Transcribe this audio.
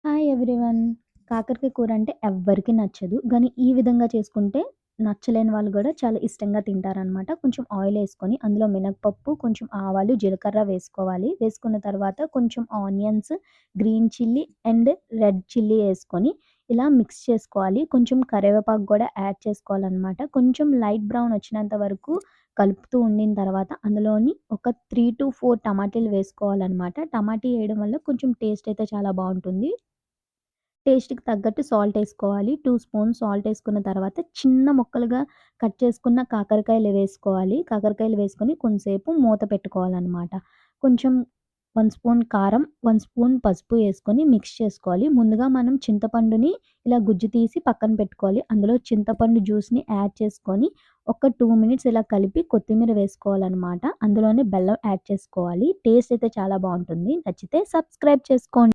Hi everyone. కాకరకాయ కూర అంటే ఎవ్వరికీ నచ్చదు. గానీ ఈ విధంగా చేసుకుంటే నచ్చలేని వాళ్ళు గూడా చాలా ఇష్టంగా తింటారనమాట. కొంచెం ఆయిలేసుకొని అందులో మినపప్పు, కొంచెం ఆవాలు, జీలకర్ర వేసుకోవాలి. వేసుకున్న తర్వాత కొంచెం onions, green chilli and red chilli యేసుకొని ఇలా మిక్స్ చేసుకోవాలి. కొంచెం కరివేపాకు గూడా యాడ్ చేసుకోవాలనమాట. కొంచెం లైట్ బ్రౌన్ వచ్చినంత వరకు కలుపుతూ ఉండిన తర్వాత అందులోని ఒక 3-4 టమాటాలు వేసుకోవాలనమాట. టమాటీ ఏయడం వల్ల కొంచెం టేస్ట్ అయితే చాలా బావుంటుంది. టేస్ట్‌కి తగ్గట్టు సాల్టేసుకోవాలి. 2 స్పూన్స్ సాల్టేసుకున్న తర్వాత చిన్న ముక్కలుగా కట్ చేసుకున్న కాకరకాయలు వేసుకోవాలి. కాకరకాయలు వేసుకొని కొంసేపు మూత పెట్టుకోవాలనమాట. కొంచెం 1 స్పూన్ కారం, 1 స్పూన్ పసుపు యేసుకొని మిక్స్ చేసుకోవాలి. ముందుగా మనం చింతపండుని ఇలా గుజ్జు తీసి పక్కన పెట్టుకోవాలి. అందులో చింతపండు జ్యూస్‌ని యాడ్ చేసుకొని ఒక 2 మినిట్స్ ఇలా కలిపి కొత్తిమీర వేసుకోవాలనమాట. అందులోనే బెల్లం యాడ్ చేసుకోవాలి. టేస్ట్ అయితే చాలా బావుంటుంది. నచ్చితే సబ్స్క్రైబ్ చేసుకోండి.